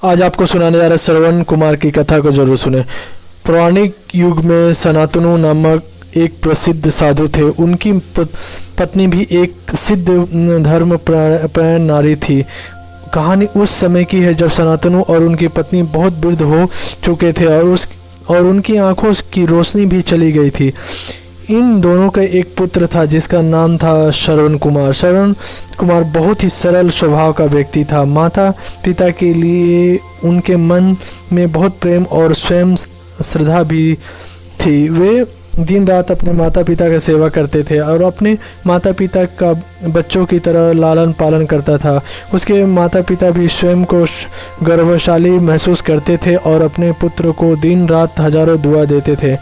आज आपको सुनाने जा रहे श्रवण कुमार की कथा को जरूर सुने। पौराणिक युग में सनातनु नामक एक प्रसिद्ध साधु थे। उनकी पत्नी भी एक सिद्ध धर्म परायण नारी थी। कहानी उस समय की है जब सनातनु और उनकी पत्नी बहुत वृद्ध हो चुके थे और उनकी आंखों की रोशनी भी चली गई थी। इन दोनों का एक पुत्र था जिसका नाम था श्रवण कुमार। श्रवण कुमार बहुत ही सरल स्वभाव का व्यक्ति था। माता पिता के लिए उनके मन में बहुत प्रेम और स्वयं श्रद्धा भी थी। वे दिन रात अपने माता पिता का सेवा करते थे और अपने माता पिता का बच्चों की तरह लालन पालन करता था। उसके माता पिता भी स्वयं को गौरवशाली महसूस करते थे और अपने पुत्र को दिन रात हजारों दुआ देते थे।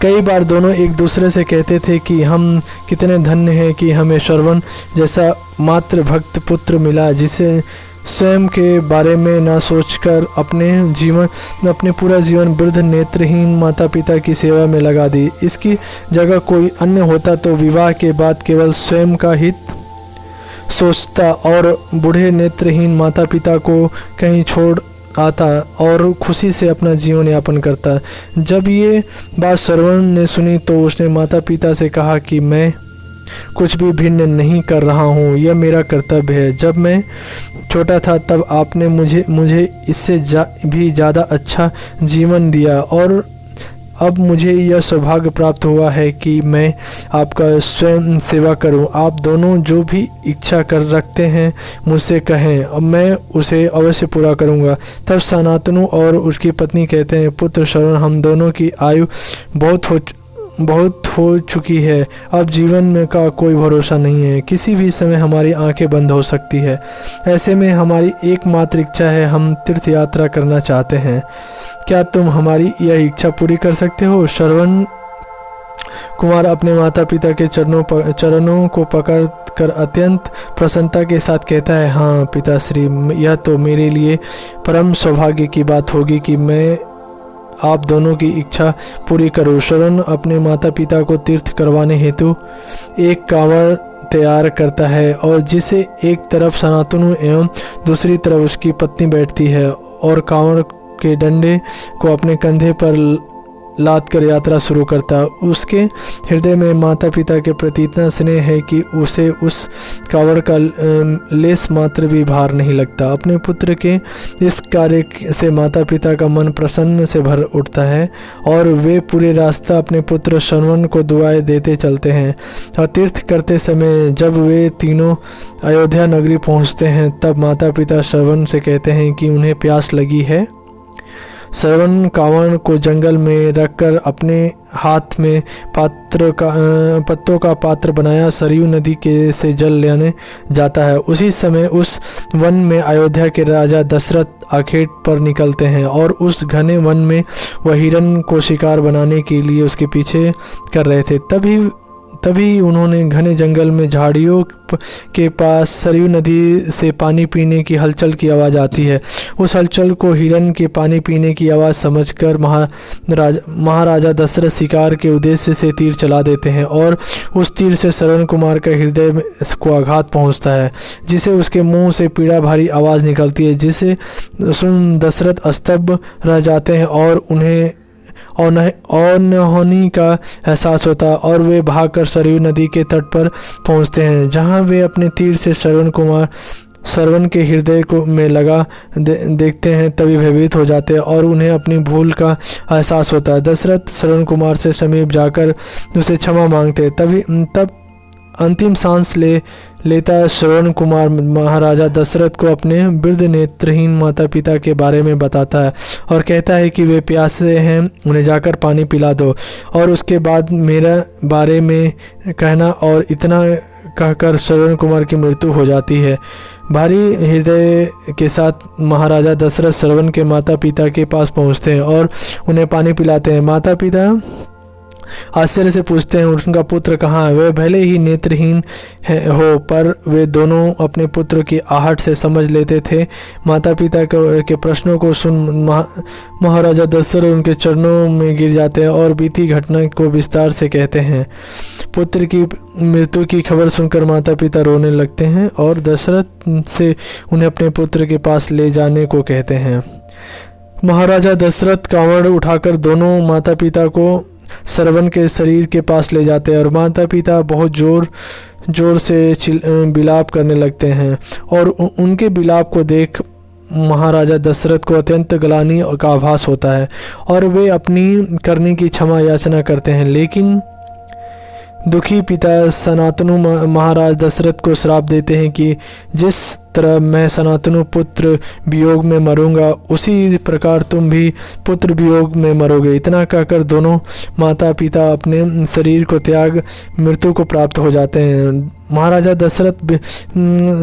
कई बार दोनों एक दूसरे से कहते थे कि हम कितने धन्य हैं कि हमें श्रवण जैसा मातृ भक्त पुत्र मिला, जिसे स्वयं के बारे में ना सोचकर अपने पूरा जीवन वृद्ध नेत्रहीन माता पिता की सेवा में लगा दी। इसकी जगह कोई अन्य होता तो विवाह के बाद केवल स्वयं का हित सोचता और बूढ़े नेत्रहीन माता पिता को कहीं छोड़ आता और खुशी से अपना जीवन यापन करता। जब ये बात श्रवण ने सुनी तो उसने माता पिता से कहा कि मैं कुछ भी भिन्न नहीं कर रहा हूँ, यह मेरा कर्तव्य है। जब मैं छोटा था तब आपने मुझे इससे भी ज़्यादा अच्छा जीवन दिया और अब मुझे यह सौभाग्य प्राप्त हुआ है कि मैं आपका स्वयं सेवा करूं। आप दोनों जो भी इच्छा कर रखते हैं मुझसे कहें, अब मैं उसे अवश्य पूरा करूंगा। तब सनातनु और उसकी पत्नी कहते हैं, पुत्र श्रवण, हम दोनों की आयु बहुत हो चुकी है। अब जीवन में का कोई भरोसा नहीं है, किसी भी समय हमारी आंखें बंद हो सकती है। ऐसे में हमारी एकमात्र इच्छा है, हम तीर्थ यात्रा करना चाहते हैं। क्या तुम हमारी यह इच्छा पूरी कर सकते हो? श्रवण कुमार अपने माता पिता के चरणों को पकड़ कर अत्यंत प्रसन्नता के साथ कहता है, हाँ पिताश्री, यह तो मेरे लिए परम सौभाग्य की बात होगी कि मैं आप दोनों की इच्छा पूरी करूं। श्रवण अपने माता पिता को तीर्थ करवाने हेतु एक कांवड़ तैयार करता है और जिसे एक तरफ सनातनु एवं दूसरी तरफ उसकी पत्नी बैठती है और कांवड़ के डंडे को अपने कंधे पर लाद कर यात्रा शुरू करता। उसके हृदय में माता पिता के प्रति इतना स्नेह है कि उसे उस कांवड़ का लेस मात्र भी भार नहीं लगता। अपने पुत्र के इस कार्य से माता पिता का मन प्रसन्न से भर उठता है और वे पूरे रास्ता अपने पुत्र श्रवण को दुआएं देते चलते हैं। और तीर्थ करते समय जब वे तीनों अयोध्या नगरी पहुंचते हैं तब माता पिता श्रवण से कहते हैं कि उन्हें प्यास लगी है। श्रवण कांवड़ को जंगल में रखकर अपने हाथ में पत्तों का पात्र बनाया सरयू नदी के से जल लेने जाता है। उसी समय उस वन में अयोध्या के राजा दशरथ आखेट पर निकलते हैं और उस घने वन में वह हिरण को शिकार बनाने के लिए उसके पीछे कर रहे थे। तभी उन्होंने घने जंगल में झाड़ियों के पास सरयू नदी से पानी पीने की हलचल की आवाज़ आती है। उस हलचल को हिरण के पानी पीने की आवाज़ समझकर महाराजा दशरथ शिकार के उद्देश्य से तीर चला देते हैं और उस तीर से श्रवण कुमार का हृदय को आघात पहुंचता है, जिसे उसके मुंह से पीड़ा भारी आवाज़ निकलती है, जिसे सुन दशरथ स्तब्ध रह जाते हैं और उन्हें अनहोनी का एहसास होता और वे भागकर सरयू नदी के तट पर पहुंचते हैं, जहां वे अपने तीर से श्रवण के हृदय को में लगा देखते हैं। तभी भयभीत हो जाते हैं और उन्हें अपनी भूल का एहसास होता है। दशरथ श्रवण कुमार से समीप जाकर उसे क्षमा मांगते। तब अंतिम सांस लेता श्रवण कुमार महाराजा दशरथ को अपने वृद्ध नेत्रहीन माता पिता के बारे में बताता है और कहता है कि वे प्यासे हैं, उन्हें जाकर पानी पिला दो और उसके बाद मेरे बारे में कहना। और इतना कहकर श्रवण कुमार की मृत्यु हो जाती है। भारी हृदय के साथ महाराजा दशरथ श्रवण के माता पिता के पास पहुंचते हैं और उन्हें पानी पिलाते हैं। माता पिता आश्चर्य से पूछते हैं उनका पुत्र कहाँ है। वे भले ही नेत्रहीन हो पर वे दोनों अपने पुत्र की आहट से समझ लेते थे। माता पिता के प्रश्नों को सुन महाराजा दशरथ उनके चरणों में गिर जाते हैं और बीती घटना को विस्तार से कहते हैं। पुत्र की मृत्यु की खबर सुनकर माता पिता रोने लगते हैं और दशरथ से उन्हें अपने पुत्र के पास ले जाने को कहते हैं। महाराजा दशरथ कांवड़ उठाकर दोनों माता पिता को श्रवण के शरीर के पास ले जाते हैं और माता पिता बहुत जोर से विलाप करने लगते हैं और उनके विलाप को देख महाराजा दशरथ को अत्यंत ग्लानि का आभास होता है और वे अपनी करने की क्षमा याचना करते हैं। लेकिन दुखी पिता सनातनु महाराज दशरथ को श्राप देते हैं कि जिस तरह मैं सनातनु पुत्र वियोग में मरूंगा उसी प्रकार तुम भी पुत्र वियोग में मरोगे। इतना कहकर दोनों माता पिता अपने शरीर को त्याग मृत्यु को प्राप्त हो जाते हैं। महाराजा दशरथ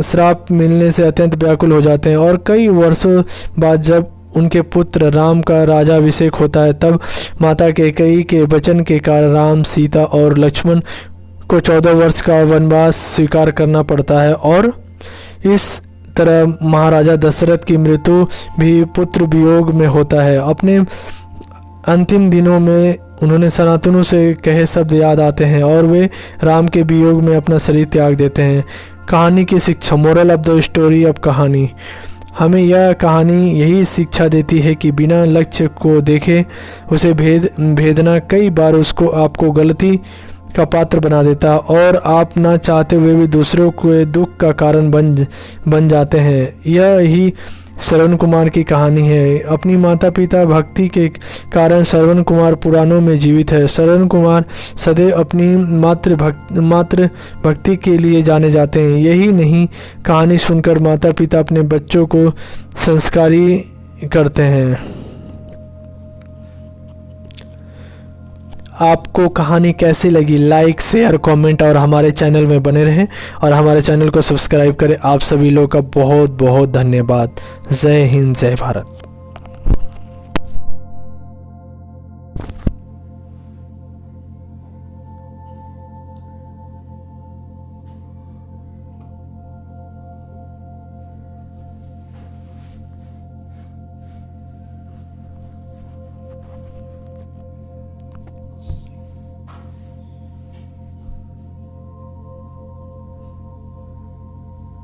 श्राप मिलने से अत्यंत व्याकुल हो जाते हैं और कई वर्षों बाद जब उनके पुत्र राम का राजाभिषेक होता है तब माता कैकेयी के वचन के कारण राम, सीता और लक्ष्मण को 14 वर्ष का वनवास स्वीकार करना पड़ता है और इस तरह महाराजा दशरथ की मृत्यु भी पुत्र वियोग में होता है। अपने अंतिम दिनों में उन्होंने सनातनु से कहे शब्द याद आते हैं और वे राम के वियोग में अपना शरीर त्याग देते हैं। कहानी की शिक्षा, moral of the story of कहानी, हमें यह कहानी यही शिक्षा देती है कि बिना लक्ष्य को देखे उसे भेदना कई बार उसको आपको गलती का पात्र बना देता और आप ना चाहते हुए भी दूसरों के दुख का कारण बन जाते हैं। यह ही श्रवण कुमार की कहानी है। अपनी माता पिता भक्ति के कारण श्रवण कुमार पुराणों में जीवित है। श्रवण कुमार सदैव अपनी मातृ भक्ति के लिए जाने जाते हैं। यही नहीं, कहानी सुनकर माता पिता अपने बच्चों को संस्कारी करते हैं। आपको कहानी कैसी लगी? लाइक, शेयर, कमेंट और हमारे चैनल में बने रहें और हमारे चैनल को सब्सक्राइब करें। आप सभी लोगों का बहुत बहुत धन्यवाद। जय हिंद, जय भारत।